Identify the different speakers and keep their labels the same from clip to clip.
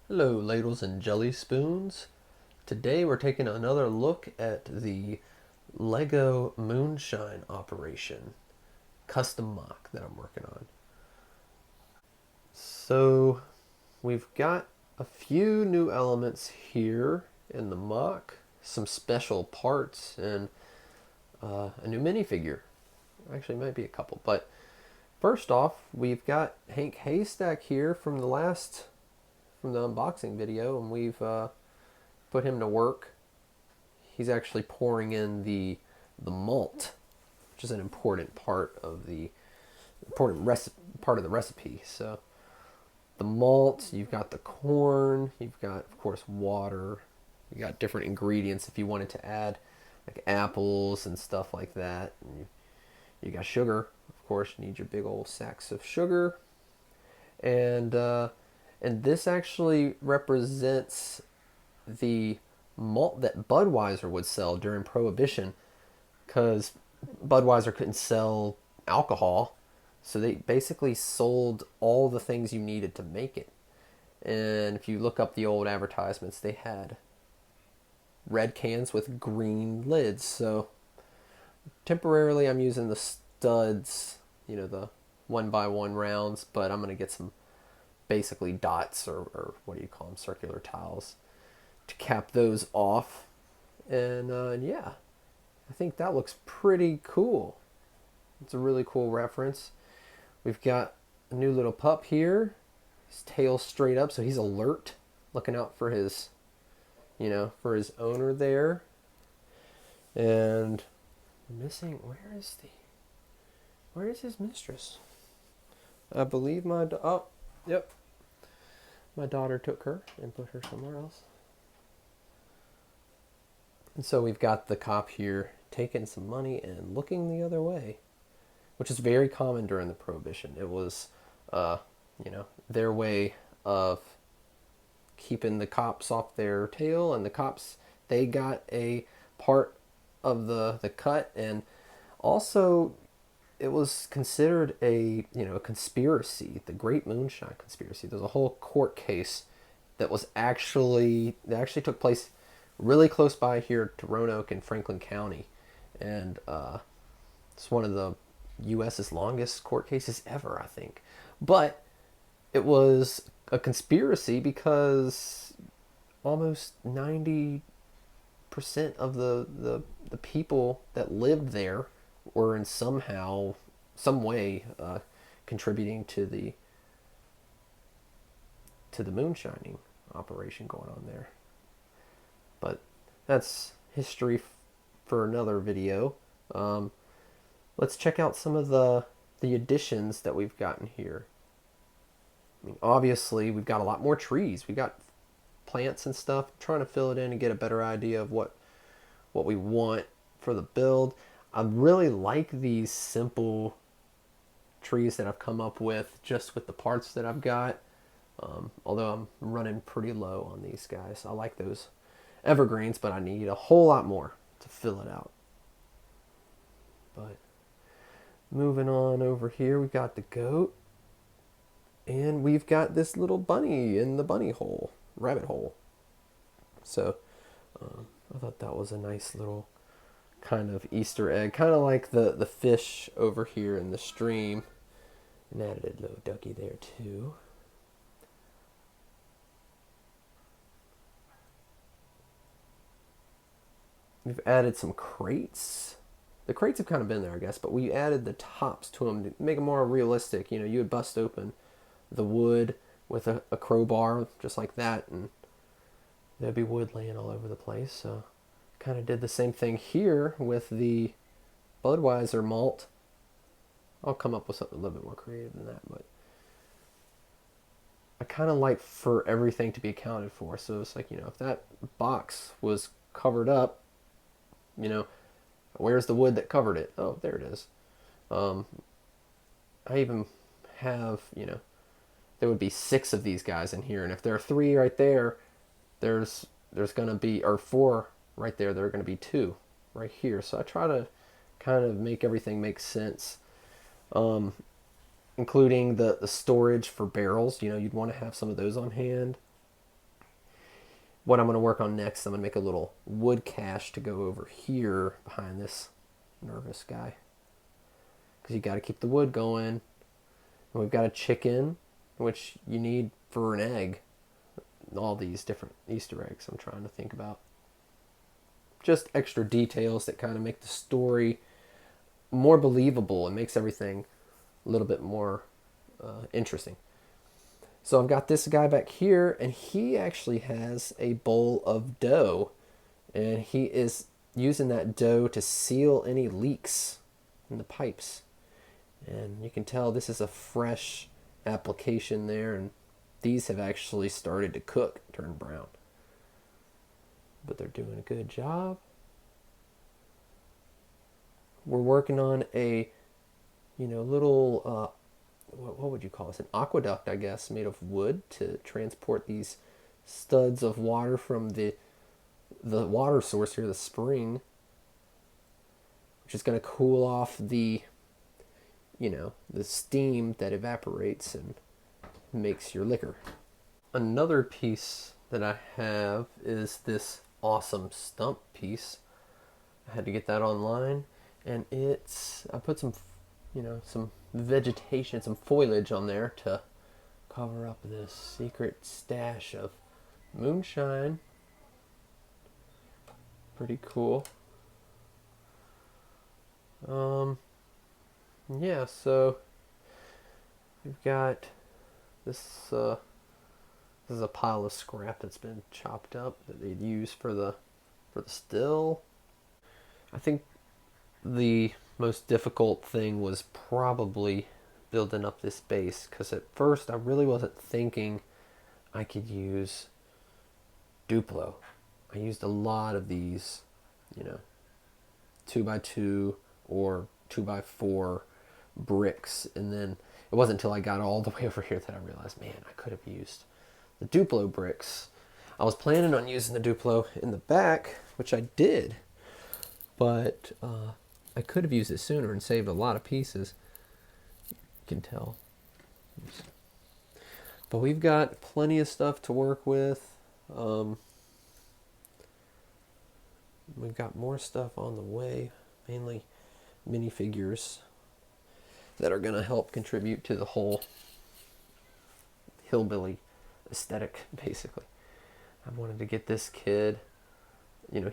Speaker 1: Hello, ladles and jelly spoons. Today we're taking another look at the Lego Moonshine operation, custom mock that I'm working on. So we've got a few new elements here in the mock, some special parts, and a new minifigure. Actually, might be a couple, but first off, we've got Hank Haystack here from the unboxing video, and we've put him to work. He's actually pouring in the malt, which is an important part of the part of the recipe. So the malt, you've got the corn, you've got of course water, you got different ingredients if you wanted to add like apples and stuff like that. And you got sugar, of course. You need your big old sacks of sugar, and this actually represents the malt that Budweiser would sell during Prohibition, because Budweiser couldn't sell alcohol, so they basically sold all the things you needed to make it. And if you look up the old advertisements, they had red cans with green lids. So temporarily I'm using the studs, the 1x1 rounds, but I'm going to get some basically dots, or what do you call them, circular tiles, to cap those off. And yeah, I think that looks pretty cool. It's a really cool reference. We've got a new little pup here. His tail's straight up, so he's alert, looking out for his, for his owner there. And missing, where is his mistress? I believe oh, yep. My daughter took her and put her somewhere else. And so we've got the cop here taking some money and looking the other way, which is very common during the Prohibition. It was, their way of keeping the cops off their tail, and the cops, they got a part of the cut. And also it was considered a conspiracy, the Great Moonshine Conspiracy. There's a whole court case that actually took place really close by here to Roanoke in Franklin County, and it's one of the U.S.'s longest court cases ever, I think. But it was a conspiracy because almost 90% of the people that lived there were in some way contributing to the moonshining operation going on there. But that's history for another video. Let's check out some of the additions that we've gotten here. I mean, obviously, we've got a lot more trees. We got plants and stuff. I'm trying to fill it in and get a better idea of what we want for the build. I really like these simple trees that I've come up with just with the parts that I've got. Although I'm running pretty low on these guys. I like those evergreens, but I need a whole lot more to fill it out. But moving on over here, we've got the goat, and we've got this little bunny in the rabbit hole. So I thought that was a nice little kind of Easter egg, kind of like the fish over here in the stream. And added a little ducky there too. We've added some crates. The crates have kind of been there, I guess, but we added the tops to them to make them more realistic. You would bust open the wood with a crowbar, just like that, and there'd be wood laying all over the place. So kind of did the same thing here with the Budweiser malt. I'll come up with something a little bit more creative than that, but I kind of like for everything to be accounted for. So it's like, if that box was covered up, where's the wood that covered it? Oh, there it is. I even have, there would be 6 of these guys in here, and if there are 3 right there, there's going to be, or 4 right there, there are going to be 2 right here. So I try to kind of make everything make sense, including the storage for barrels. You'd want to have some of those on hand. what I'm going to work on next, I'm going to make a little wood cache to go over here behind this nervous guy. Because you got to keep the wood going. And we've got a chicken, which you need for an egg. All these different Easter eggs I'm trying to think about. Just extra details that kind of make the story more believable and makes everything a little bit more interesting. So I've got this guy back here, and he actually has a bowl of dough, and he is using that dough to seal any leaks in the pipes. And you can tell this is a fresh application there, and these have actually started to cook, turn brown. But they're doing a good job. We're working on a, little, what would you call this? An aqueduct, I guess, made of wood to transport these studs of water from the water source here, the spring, which is going to cool off the steam that evaporates and makes your liquor. Another piece that I have is this awesome stump piece. I had to get that online, and I put some vegetation, some foliage on there to cover up this secret stash of moonshine. Pretty cool. Yeah, so we've got this. This is a pile of scrap that's been chopped up that they'd use for the still. I think the most difficult thing was probably building up this base, because at first I really wasn't thinking I could use Duplo. I used a lot of these, 2x2 or 2x4 bricks, and then it wasn't until I got all the way over here that I realized, man, I could have used the Duplo bricks. I was planning on using the Duplo in the back, which I did, but I could have used it sooner and saved a lot of pieces. You can tell. But we've got plenty of stuff to work with. We've got more stuff on the way, mainly minifigures that are going to help contribute to the whole hillbilly aesthetic, basically. I wanted to get this kid,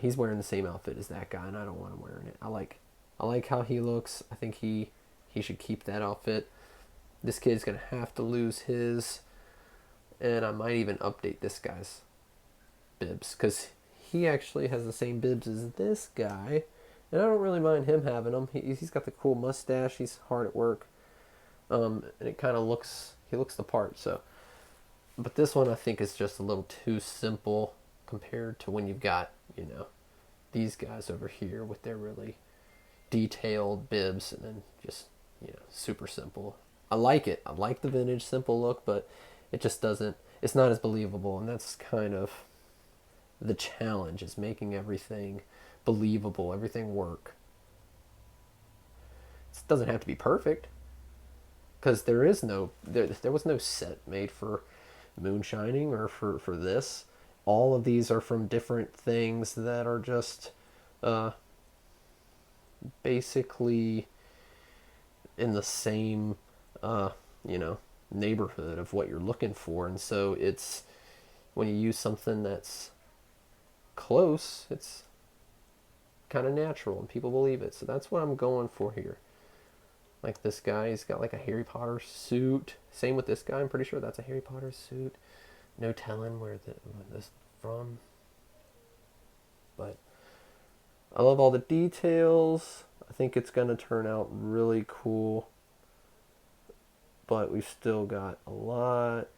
Speaker 1: he's wearing the same outfit as that guy, and I don't want him wearing it. I like how he looks. I think he should keep that outfit. This kid's going to have to lose his, and I might even update this guy's bibs, because he actually has the same bibs as this guy, and I don't really mind him having them. He's got the cool mustache. He's hard at work, and it kind of he looks the part. So, but this one I think is just a little too simple compared to when you've got these guys over here with their really detailed bibs, and then just super simple. I like it. I like the vintage simple look, but it just doesn't. It's not as believable, and that's kind of the challenge, is making everything believable, everything work. It doesn't have to be perfect, because there was no set made for moonshining or for this. All of these are from different things that are just basically in the same neighborhood of what you're looking for, and so it's when you use something that's close, it's kind of natural and people believe it. So that's what I'm going for here. Like this guy, he's got like a Harry Potter suit. Same with this guy. I'm pretty sure that's a Harry Potter suit. No telling where this from. But I love all the details. I think it's going to turn out really cool. But we've still got a lot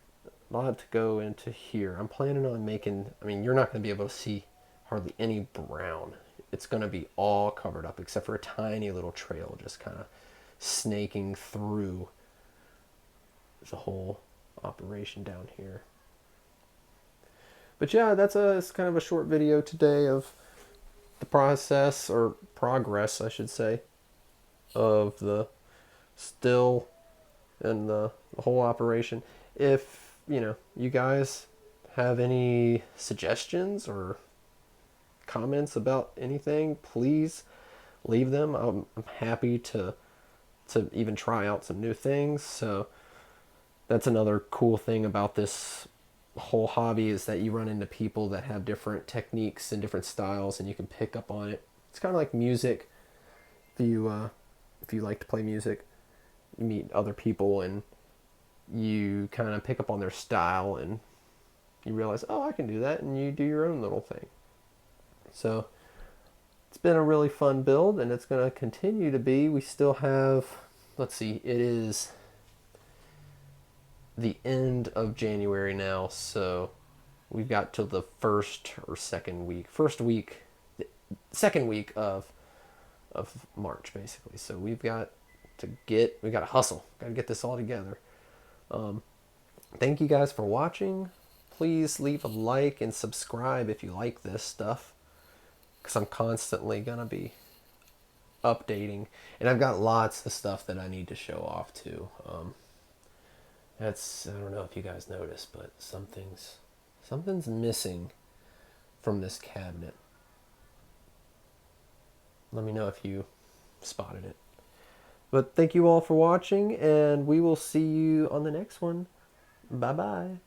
Speaker 1: to go into here. I'm planning on making, you're not going to be able to see hardly any brown. It's going to be all covered up except for a tiny little trail just kind of snaking through the whole operation down here. But yeah, it's kind of a short video today of the process, or progress I should say, of the still and the whole operation. If you guys have any suggestions or comments about anything, please leave them. I'm happy to even try out some new things. So that's another cool thing about this whole hobby, is that you run into people that have different techniques and different styles, and you can pick up on it. It's kind of like music. If you like to play music, you meet other people and you kind of pick up on their style, and you realize, oh, I can do that, and you do your own little thing. So it's been a really fun build, and it's going to continue to be. We still have, let's see, it is the end of January now, so we've got till the second week of March, basically. So we got to hustle, got to get this all together. Thank you guys for watching. Please leave a like and subscribe if you like this stuff, because I'm constantly gonna be updating, and I've got lots of stuff that I need to show off too. That's, I don't know if you guys noticed, but something's missing from this cabinet. Let me know if you spotted it. But thank you all for watching, and we will see you on the next one. Bye bye.